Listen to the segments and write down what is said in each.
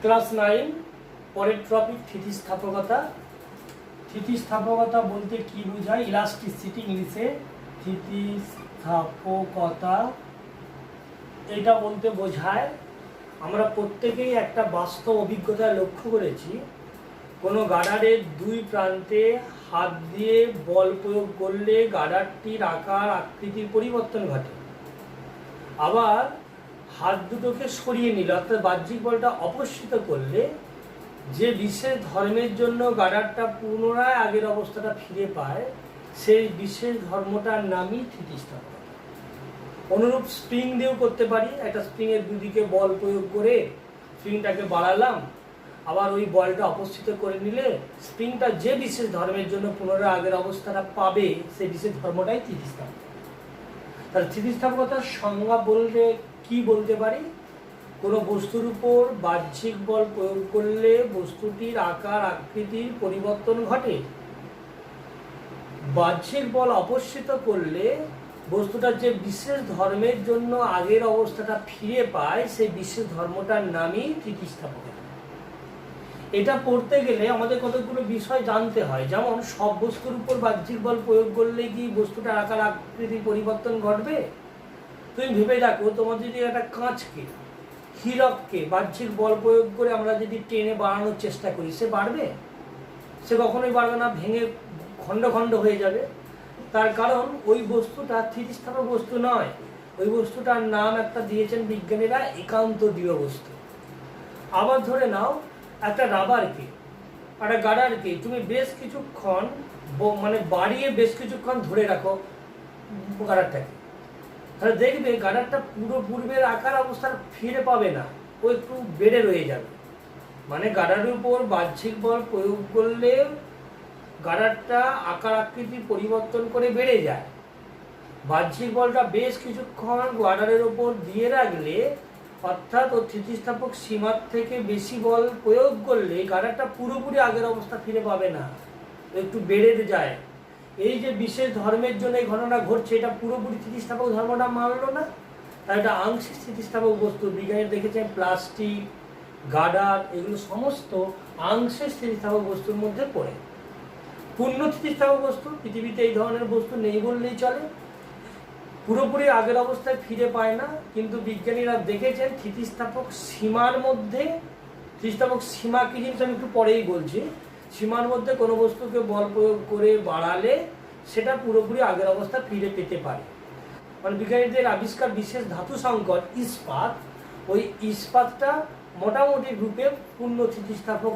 Class 9 পরের topic স্থিতিস্থাপকতা। স্থিতিস্থাপকতা বলতে কি বোঝায়? ইলাস্টিসিটি, ইংলিশে স্থিতিস্থাপকতা এটা বলতে বোঝায় আমরা প্রত্যেকেই একটা বাস্তব অভিজ্ঞতা লক্ষ্য করেছি, কোনো গার্ডারের দুই প্রান্তে হাত দিয়ে বল প্রয়োগ করলে গার্ডারটির আকার আকৃতির পরিবর্তন ঘটে। আবার হাত দুটোকে সরিয়ে নিল অর্থাৎ বাহ্যিক বলটা অপসৃত করলে যে বিশেষ ধর্মের জন্য গার্ডারটা পুনরায় আগের অবস্থাটা ফিরে পায়, সেই বিশেষ ধর্মটার নামই স্থিতিস্থাপকতা। অনুরূপ স্প্রিং দিয়েও করতে পারি। একটা স্প্রিংয়ের দুদিকে বল প্রয়োগ করে স্প্রিংটাকে বাড়ালাম, আবার ওই বলটা অপসৃত করে নিলে স্প্রিংটা যে বিশেষ ধর্মের জন্য পুনরায় আগের অবস্থাটা পাবে, সেই বিশেষ ধর্মটাই স্থিতিস্থাপকতা। তাহলে স্থিতিস্থাপকতার সংজ্ঞা বললে কি বলতে পারি? কোনো বস্তুর উপর বাহ্যিক বল প্রয়োগ করলে বস্তুটির আকার আকৃতির পরিবর্তন ঘটে। বাহ্যিক বল অপসৃত করলে বস্তুটার যে বিশেষ ধর্মের জন্য আগের অবস্থাটা ফিরে পায়, সেই বিশেষ ধর্মটার নামই স্থিতিস্থাপকতা। এটা পড়তে গেলে আমাদের কতগুলো বিষয় জানতে হয়, যেমন সব বস্তুর উপর বাহ্যিক বল প্রয়োগ করলে কি বস্তুটার আকার আকৃতির পরিবর্তন ঘটবে? তুমি ভেবে দেখো, তোমার যদি একটা কাঁচকে, হীরককে বাহ্যিক বল প্রয়োগ করে আমরা যদি টেনে বাড়ানোর চেষ্টা করি, সে বাড়বে? সে কখনোই বাড়বে না, ভেঙে খণ্ড খণ্ড হয়ে যাবে। তার কারণ ওই বস্তুটা স্থিতিস্থাপক বস্তু নয়। ওই বস্তুটার নাম একটা দিয়েছেন বিজ্ঞানীরা, একান্ত দৃঢ় বস্তু। আবার ধরে নাও একটা রাবারকে, একটা গার্ডারকে তুমি বেশ কিছুক্ষণ বাড়িয়ে বেশ কিছুক্ষণ ধরে রাখো গার্ডারটাকে, তাহলে দেখবে গার্ডারটা পুরো পূর্বের আকার অবস্থা ফিরে পাবে না, ও একটু বেড়ে রয়ে যাবে। মানে গার্ডারের উপর বাহ্যিক বল প্রয়োগ করলে গার্ডারটা আকার আকৃতি পরিবর্তন করে বেড়ে যায়। বাহ্যিক বলটা বেশ কিছুক্ষণ গার্ডারের উপর দিয়ে রাখলে, অর্থাৎ ও স্থিতিস্থাপক সীমার থেকে বেশি বল প্রয়োগ করলে গার্ডারটা পুরোপুরি আগের অবস্থা ফিরে পাবে না, একটু বেড়ে যায়। এই যে বিশেষ ধর্মের জন্য এই ঘটনা ঘটছে, এটা পুরোপুরি স্থিতিস্থাপক ধর্মটা মানলো না, তাই এটা আংশিক স্থিতিস্থাপক বস্তু। বিজ্ঞানী দেখেছেন প্লাস্টিক, গার্ডার, এগুলো সমস্ত আংশিক স্থিতিস্থাপক বস্তুর মধ্যে পড়ে। পূর্ণ স্থিতিস্থাপক বস্তু পৃথিবীতে এই ধরনের বস্তু নেই বললেই চলে, পুরোপুরি আগের অবস্থায় ফিরে পায় না। কিন্তু বিজ্ঞানীরা দেখেছেন স্থিতিস্থাপক সীমার মধ্যে, স্থিতিস্থাপক সীমা কি জিনিস আমি একটু পরেই বলছি, সীমার মধ্যে কোনো বস্তুকে বল প্রয়োগ করে বাড়ালে সেটা পুরোপুরি আগের অবস্থা ফিরে পেতে পারে। মানে বিজ্ঞানীদের আবিষ্কার বিশেষ ধাতু সংকট ইস্পাত, ওই ইস্পাতটা মোটামুটি রূপে পূর্ণ স্থিতিস্থাপক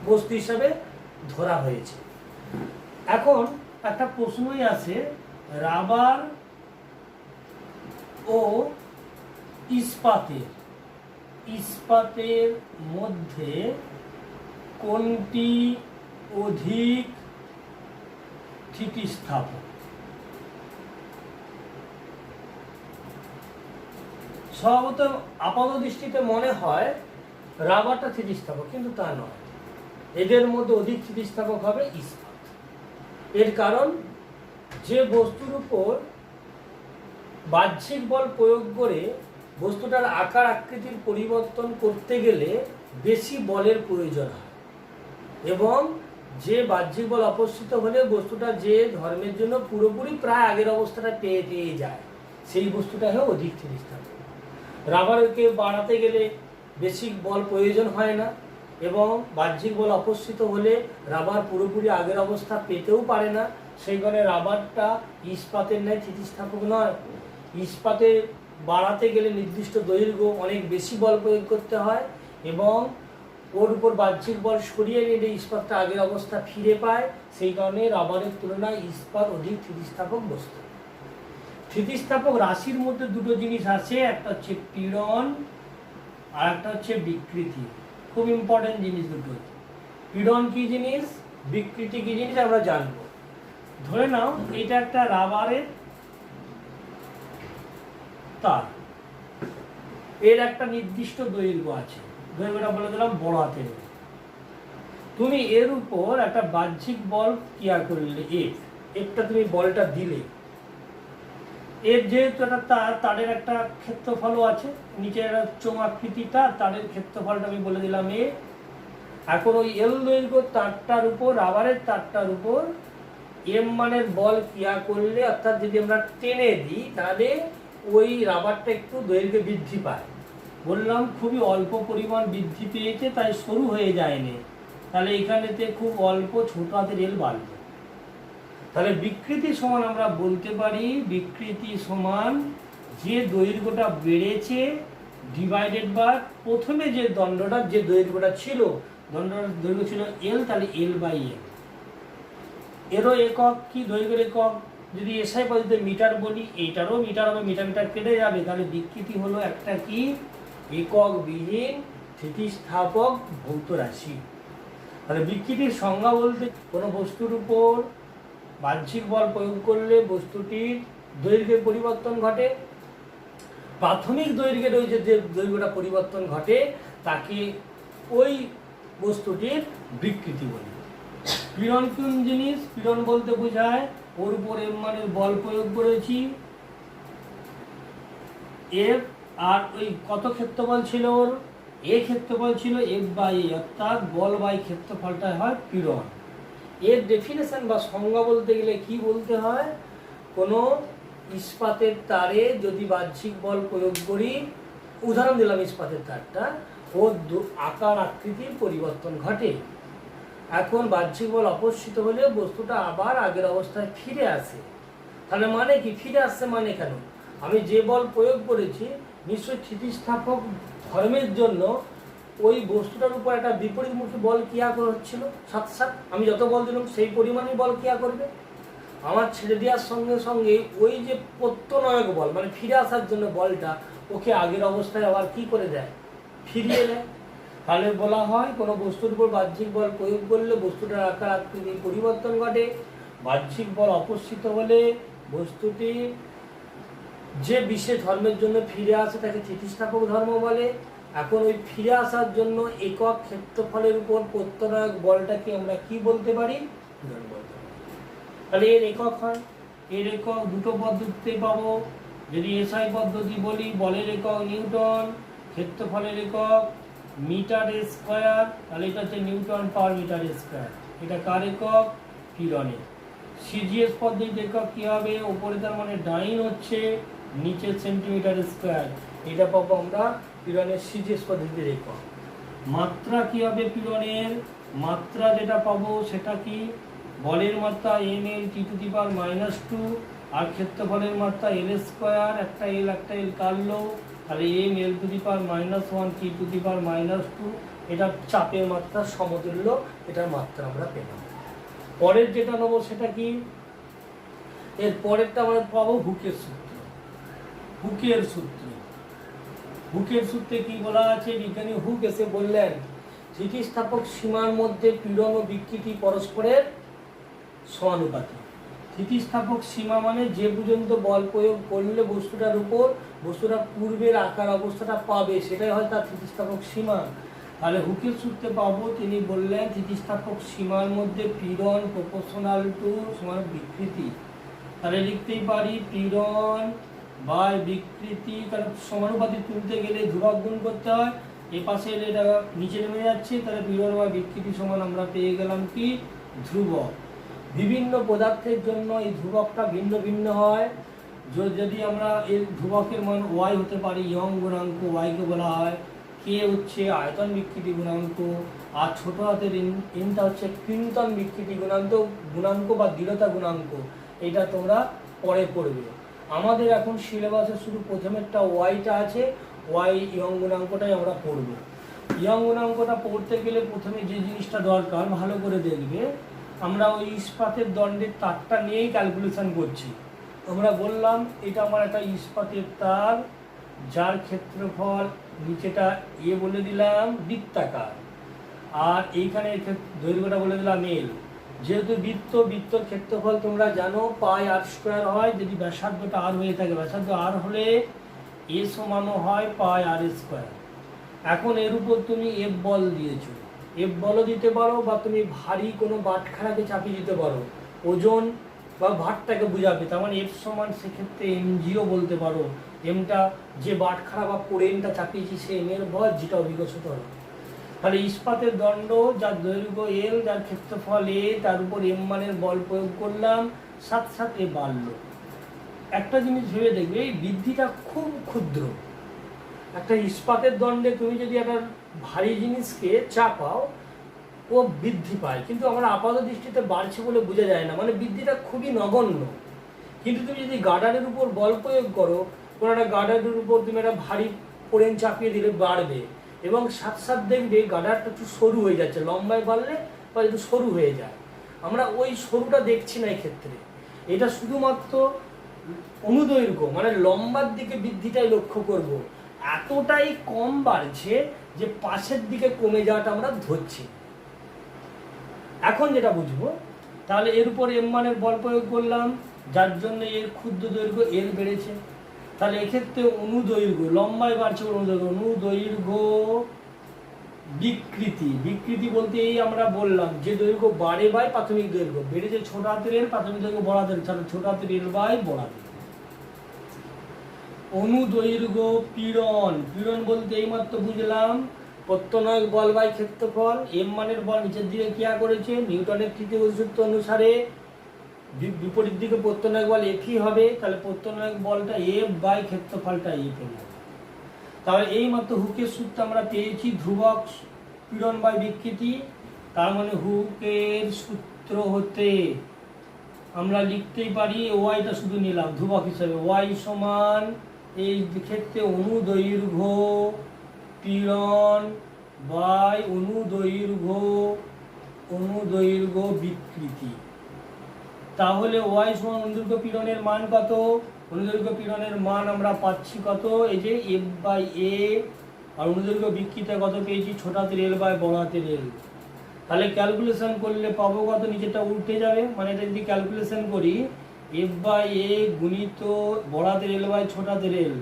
বস্তু হিসাবে ধরা হয়েছে। এখন একটা প্রশ্নই আছে, রাবার ও ইস্পাতের মধ্যে কোনটি অধিক স্থিতিস্থাপক? স্বভাবত আপাত দৃষ্টিতে মনে হয় রাবারটা স্থিতিস্থাপক, কিন্তু তা নয়। এদের মধ্যে অধিক স্থিতিস্থাপক হবে ইস্পাত। এর কারণ, যে বস্তুর উপর বাহ্যিক বল প্রয়োগ করে বস্তুটার আকার আকৃতির পরিবর্তন করতে গেলে বেশি বলের প্রয়োজন হয়, এবং যে বাহ্যিক বল অপসৃত হলে বস্তুটা যে ধর্মের জন্য পুরোপুরি প্রায় আগের অবস্থাটা পেয়ে যায়, সেই বস্তুটা হয় অধিক স্থিতিস্থাপক। রাবারকে বাড়াতে গেলে বেশি বল প্রয়োজন হয় না, এবং বাহ্যিক বল অপসৃত হলে রাবার পুরোপুরি আগের অবস্থা পেতেও পারে না। সেই কারণে রাবারটা ইস্পাতের ন্যায় স্থিতিস্থাপক নয়। ইস্পাতে বাড়াতে গেলে নির্দিষ্ট দৈর্ঘ্য অনেক বেশি বল প্রয়োগ করতে হয়, এবং ওর উপর বাহ্যিক বল সরিয়ে নিলে ইস্পাতটা আগের অবস্থা ফিরে পায়। সেই কারণে রাবারের তুলনায় ইস্পাত অধিক স্থিতিস্থাপক বস্তু। স্থিতিস্থাপক রাশির মধ্যে দুটো জিনিস আছে, একটা হচ্ছে পীড়ন আর একটা হচ্ছে বিকৃতি। খুব ইম্পর্টেন্ট জিনিস দুটো। পীড়ন কি জিনিস, বিকৃতি কি জিনিস আমরা জানবো। ধরে নাও এটা একটা রাবারের তার, এর একটা নির্দিষ্ট দৈর্ঘ্য আছে, দৈর্ঘ্যটা বলে দিলাম বড় হাতের। তুমি এর উপর একটা বাহ্যিক বল ক্রিয়া করলে, একটা তুমি বলটা দিলে, এর যেহেতু একটা তারের একটা ক্ষেত্রফলও আছে, নিচে একটা চোঙাকৃতি তারের ক্ষেত্রফলটা আমি বলে দিলাম এ। এখন ওই এল দৈর্ঘ্য তারটার উপর, রাবারের তারটার উপর এম মানের বল ক্রিয়া করলে, অর্থাৎ যদি আমরা টেনে দিই তাহলে ওই রাবারটা একটু দৈর্ঘ্যে বৃদ্ধি পায়। বললাম খুবই অল্প পরিমাণ বৃদ্ধি পেয়েছে, তাই সরু হয়ে যায়নি, তাহলে এখানেতে খুব অল্প ছোট হাতের এল বাড়বে। তাহলে বিকৃতি সমান আমরা বলতে পারি বিকৃতি সমান যে দৈর্ঘ্যটা বেড়েছে ডিভাইডেড বাই প্রথমে যে দণ্ডটার যে দৈর্ঘ্যটা ছিল, দণ্ডটার দৈর্ঘ্য ছিল এল, তাহলে এল বাই এল। এরও একক কি, দৈর্ঘ্যের একক যদি এসআই পদ্ধতিতে মিটার বলি, এইটারও মিটার হবে, মিটার মিটার কেটে যাবে, তাহলে বিকৃতি হলো একটা কি একক বিহীন স্থিতিস্থাপক ভৌত রাশি। তাহলে বিকৃতির সংজ্ঞা বলতে কোনো বস্তুর উপর বাহ্যিক বল প্রয়োগ করলে বস্তুটির দৈর্ঘ্যের পরিবর্তন ঘটে। প্রাথমিক দৈর্ঘ্যের ওই যে দৈর্ঘ্যটা পরিবর্তন ঘটে তাকে ওই বস্তুটির বিকৃতি বলি। পীড়ন কোন জিনিস, পীড়ন বলতে বোঝায় ওর উপর এম মানের বল প্রয়োগ করেছি, এফ, আর ওই কত ক্ষেত্রফল ছিল ওর, এ ক্ষেত্রফল ছিল এফ বাই এ, অর্থাৎ বল বাই ক্ষেত্রফলটা হয় পীড়ন। এর ডেফিনেশন বা সংজ্ঞা বলতে গেলে কি বলতে হয়, কোনো ইস্পাতের তারে যদি বাহ্যিক বল প্রয়োগ করি, উদাহরণ দিলাম ইস্পাতের তারটা, ওর আকার আকৃতির পরিবর্তন ঘটে। এখন বাহ্যিক বল অপসৃত হলে বস্তুটা আবার আগের অবস্থায় ফিরে আসে। তাহলে মানে কি ফিরে আসছে মানে কেন, আমি যে বল প্রয়োগ করেছি নিশ্চয়ই স্থিতিস্থাপক ধর্মের জন্য ওই বস্তুটার উপর একটা বিপরীতমুখী বল ক্রিয়া হচ্ছিল, সাথে সাথে আমি যত বল দিলাম সেই পরিমাণই বল ক্রিয়া করবে। আমার ছেড়ে দেওয়ার সঙ্গে সঙ্গে ওই যে প্রত্যনয়ক বল মানে ফিরে আসার জন্য বলটা ওকে আগের অবস্থায় আবার কি করে দেয়, ফিরিয়ে দেয়। তাহলে বলা হয় কোনো বস্তুর উপর বাহ্যিক বল প্রয়োগ করলে বস্তুটার আকার আকৃতির পরিবর্তন ঘটে। বাহ্যিক বল অপসৃত হলে বস্তুটি যে বিশেষ ধর্মের জন্য ফিরে আসে তাকে স্থিতিস্থাপক ধর্ম বলে। এখন ওই ফিরে আসার জন্য একক ক্ষেত্রফলের উপর প্রত্যনয়ক বলটাকে আমরা কি বলতে পারি, পীড়ন বলতে পারি। তাহলে এর একক হয়, এর একক দুটো পদ্ধতিতে পাবো। যদি এসআই পদ্ধতি বলি, বলের একক নিউটন, ক্ষেত্রফলের একক মিটার স্কোয়ার, তাহলে এটা হচ্ছে নিউটন পার মিটার স্কোয়ার, এটা কার একক, পীড়নের। সিজিএস পদ্ধতির একক কি হবে, উপরে তার মানে ডাইন হচ্ছে, নিচে সেন্টিমিটার স্কোয়ার, এটা পাবো আমরা পীড়নের সিজিএস পদ্ধতির একক। মাত্রা কি হবে পীড়নের, মাত্রা যেটা পাবো সেটা কি, বলের মাত্রা M L T to the power -2, আর ক্ষেত্রফলের মাত্রা এল স্কোয়ার, একটা এল কাটলো, তাহলে M L to the power -1 T to the power -2, এটা চাপের মাত্রা সমতুল্য, এটার মাত্রা আমরা পেলাম। পরের যেটা নেবো সেটা কি, এর পরেরটা আমরা পাবো হুকের সূত্র। হুকের সূত্র, হুকের সূত্রে কি বলা আছে, বিজ্ঞানী হুক এসে বললেন স্থিতিস্থাপক সীমার মধ্যে পীড়ন ও বিকৃতি পরস্পরের সমানুপাতিক। স্থিতিস্থাপক সীমা মানে যে পর্যন্ত বল প্রয়োগ করলে বস্তুটার উপর বস্তুটা পূর্বের আকার অবস্থাটা পাবে, সেটাই হয় তার স্থিতিস্থাপক সীমা। তাহলে হুকের সূত্রে পাবো, তিনি বললেন স্থিতিস্থাপক সীমার মধ্যে পীড়ন প্রপোর্শনাল টু সমান বিকৃতি। তাহলে লিখতেই পারি পীড়ন বাই বিকৃতি, কারণ সমানুপাতিক তুলতে গেলে ধ্রুবক গুণ করতে হয়, এ পাশে এলে এটা নিচে নেমে যাচ্ছে, তাহলে পীড়ন বা বিকৃতি সমান আমরা পেয়ে গেলাম কি ধ্রুবক। বিভিন্ন পদার্থের জন্য এই ধ্রুবকটা ভিন্ন ভিন্ন হয়। যদি আমরা এর ধ্রুবকের মান ওয়াই হতে পারি, ইয়ং গুণাঙ্ক ওয়াইকে বলা হয়, কে হচ্ছে আয়তন বিকৃতি গুণাঙ্ক, আর ছোট হাতের ইনটা হচ্ছে ক্রিন্তন বিকৃতি গুণাঙ্ক বা দৃঢ়তা গুণাঙ্ক। এটা তোমরা পরে পড়বে। আমাদের এখন সিলেবাসে শুধু প্রথমেরটা ওয়াইটা আছে, ওয়াই ইয়ং গুণাঙ্কটাই আমরা পড়ব। ইয়ং গুণাঙ্কটা পড়তে গেলে প্রথমে যে জিনিসটা দরকার ভালো করে দেখবে, আমরা ওই ইস্পাতের দণ্ডের তারটা নিয়েই ক্যালকুলেশন করছি। আমরা বললাম এটা আমার একটা ইস্পাতের তার, যার ক্ষেত্রফল নিচেটা এ বলে দিলাম বৃত্তাকার, আর এইখানে দৈর্ঘ্যটা বলে দিলাম এল। যেহেতু বৃত্তর ক্ষেত্রফল তোমরা জানো পাই আর স্কোয়ার হয়, যদি ব্যাসার্ধটা আর হয়ে থাকে, ব্যাসার্ধ আর হলে এ সমানও হয় পাই আর স্কোয়ার। এখন এর উপর তুমি এফ বল দিয়েছো, এফ বলও দিতে পারো, বা তুমি ভারী কোনো বাটখারাকে চাপিয়ে দিতে পারো, ওজন বা ভারটাকে বোঝাবে। তার মানে এফ সমান সেক্ষেত্রে mgও বলতে পারো। এমটা যে বাটখারা বা পোড়েনটা চাপিয়েছি সে এম এর ভর, যেটা অবিকশিত হলো। তাহলে ইস্পাতের দণ্ড যার দৈর্ঘ্য এল, যার ক্ষেত্রফল এ, তার উপর এম মানের বল প্রয়োগ করলাম, সাথে সাথে বাড়লো। একটা জিনিস ভেবে দেখবে, এই বৃদ্ধিটা খুব ক্ষুদ্র। একটা ইস্পাতের দণ্ডে তুমি যদি একটা ভারী জিনিসকে চাপাও, ও বৃদ্ধি পায়, কিন্তু আমরা আপাত দৃষ্টিতে বাড়ছে বলে বোঝা যায় না, মানে বৃদ্ধিটা খুবই নগণ্য। কিন্তু তুমি যদি গার্ডারের উপর বল প্রয়োগ করো, কোনো একটা গার্ডারের উপর তুমি একটা ভারী পোড়েন চাপিয়ে দিলে বাড়বে, এবং সাথে সাথে দেখবে গার্ডারটা একটু সরু হয়ে যাচ্ছে, লম্বায় বাড়লে বা একটু সরু হয়ে যায়। আমরা ওই সরুটা দেখছি না এই ক্ষেত্রে, এটা শুধুমাত্র অনুদৈর্ঘ্য মানে লম্বার দিকে বৃদ্ধিটাই লক্ষ্য করব। এতটাই কম বাড়ছে যে পাশের দিকে কমে যাওয়াটা আমরা ধরছি। এখন যেটা বুঝবো, তাহলে এর উপর এম মানের বল প্রয়োগ করলাম, যার জন্য এর ক্ষুদ্র দৈর্ঘ্য এল বেড়েছে। তাহলে এক্ষেত্রে অনুদৈর্ঘ্য লম্বায় বাড়ছে, অনুদৈর্ঘ্য বিকৃতি। বিকৃতি বলতে এই আমরা বললাম যে দৈর্ঘ্য বাড়ে বাই প্রাথমিক দৈর্ঘ্য, বেড়েছে ছোট হাতের এল, প্রাথমিক দৈর্ঘ্য বড় হাতের, তাহলে ছোট হাতের এল বাই বড় হাতের। অনুদৈর্ঘ্য পীড়ন, পীড়ন বলতে এইমাত্র বুঝলাম প্রত্যনয়ক বল বাই ক্ষেত্রফল। এম মানের বল নিচের দিকে ক্রিয়া করেছে, নিউটনের তৃতীয় সূত্র অনুসারে বিপরীত দিকে প্রত্যনয়ক বল এফই হবে, তাহলে প্রত্যনয়ক বলটা এফ বাই ক্ষেত্রফলটা এফ হবে। তাহলে এইমাত্র হুকের সূত্র আমরা পেয়েছি ধ্রুবক পীড়ন বাই বিকৃতি। তার মানে হুকের সূত্র হতে আমরা লিখতেই পারি, ওয়াইটা শুধু নিলাম ধ্রুবক হিসাবে, ওয়াই সমান এই ক্ষেত্রে অনুদৈর্ঘ্য পীড়ন বাই অনুদৈর্ঘ্য বিকৃতি। তাহলে ওয়াই সমান অনুদৈর্ঘ্য পীড়নের মান কত? অনুদৈর্ঘ্য পীড়নের মান আমরা পাচ্ছি কত? এই যে এফ বাই এ, আর অনুদৈর্ঘ্য বিকৃতি কত পেয়েছি? ছোট হাতের এল বাই বড় হাতের এল। তাহলে ক্যালকুলেশন করলে পাবো কত? নিচেটা উল্টে যাবে, মানে এটা যদি ক্যালকুলেশন করি এফ বাই এ গুণিত বড় হাতের এল বাই ছোট হাতের এল,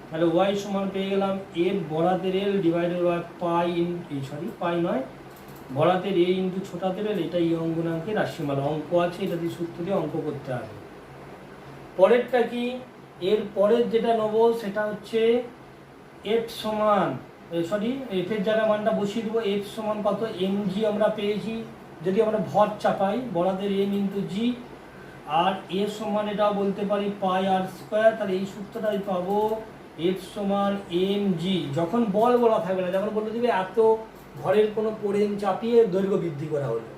তাহলে ওয়াই সমান পেয়ে গেলাম এফ বড় হাতের এল ডিভাইডেড বাই পাই নয় বড় হাতের এ ইন্টু ছোট হাতের এল। এটা এই অঙ্গনাঙ্কের রাশিমালা, অঙ্ক আছে, এটা দিয়ে সূত্র দিয়ে অঙ্ক করতে হবে। পরেরটা কি? এর পরের যেটা নেব সেটা হচ্ছে এফ সমান এফ এর জায়গায় মানটা বসিয়ে দেবো। এফ সমান কত? এম জি আমরা পেয়েছি, যদি আমরা ভর চাপাই বড়াদের এম ইন্টু জি, আর এ সমান এটাও বলতে পারি পাই আর স্কোয়ার। তাহলে এই সূত্রটাই পাবো এফ সমান এম জি। যখন বল বলা থাকবে না, যখন বলে দেবে এত ভরের কোনো পোড়েন চাপিয়ে দৈর্ঘ্য বৃদ্ধি করা হলো,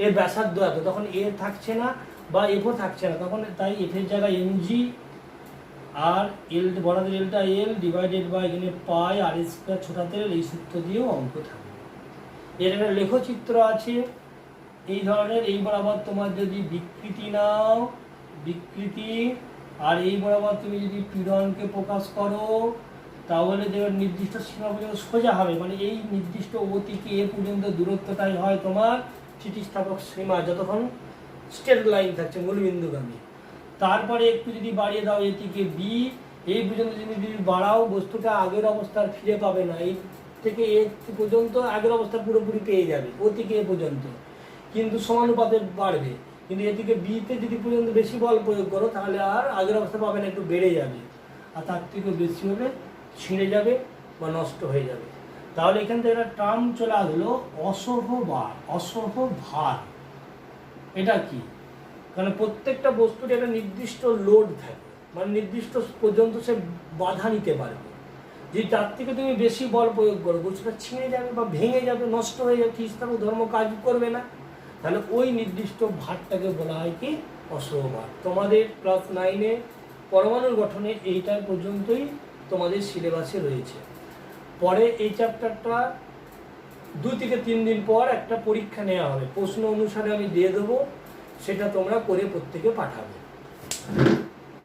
এর ব্যাসার্ধ এত, তখন এ থাকছে না বা এফও থাকছে না, তখন তাই এফের জায়গায় এম জি আর এল বড়াদের এলটা এল ডিভাইডেড বাই এখানে পাই আর স্কোয়ার ছোট হাতের এল। এই সূত্র দিয়েও অঙ্ক থাকবে। এর একটা লেখচিত্র আছে এই ধরনের, এই বরাবর তোমার যদি বিকৃতি নাও, বিকৃতি, আর এই বরাবর তুমি যদি পীড়নকে প্রকাশ করো, তাহলে দেখবে নির্দিষ্ট সীমা পর্যন্ত সোজা হবে, মানে এই নির্দিষ্ট ও থেকে এ পর্যন্ত দূরত্বটাই হয় তোমার স্থিতিস্থাপক সীমা, যতক্ষণ স্ট্রেট লাইন থাকছে মূলবিন্দুগামী। তারপরে একটু যদি বাড়িয়ে দাও এ থেকে বি, এই পর্যন্ত যদি বাড়াও বস্তুটা আগের অবস্থার ফিরে পাবে না, এই থেকে এ পর্যন্ত আগের অবস্থা পুরোপুরি পেয়ে যাবে ও থেকে এ পর্যন্ত, কিন্তু সমানুপাতে বাড়বে। কিন্তু এ থেকে বিতে যদি পর্যন্ত বেশি বল প্রয়োগ করো তাহলে আর আগের অবস্থা পাবে না, একটু বেড়ে যাবে, আর তার থেকে বেশি হলে ছিঁড়ে যাবে বা নষ্ট হয়ে যাবে। তাহলে এখান থেকে একটা টার্ম চলে আসলো অসহভার। এটা কি? কারণ প্রত্যেকটা বস্তুর একটা নির্দিষ্ট লোড থাকে, মানে নির্দিষ্ট পর্যন্ত সে বাধা নিতে পারবে। যদি তার থেকে তুমি বেশি বল প্রয়োগ করো বস্তুটা ছিঁড়ে যাবে বা ভেঙে যাবে, নষ্ট হয়ে যাবে, স্থিতিস্থাপক ধর্ম কাজ করবে না। তাহলে ওই নির্দিষ্ট ভারটাকে বলা হয় কি? অসহভার। তোমাদের ক্লাস 9-এ পরমাণুর গঠনে এইটার পর্যন্তই তোমাদের সিলেবাসে রয়েছে। পরে এই চ্যাপ্টারটা 2 থেকে 3 দিন পর একটা পরীক্ষা নেওয়া হবে, প্রশ্ন অনুসারে আমি দিয়ে দেবো, সেটা তোমরা করে প্রত্যেকে পাঠাবে।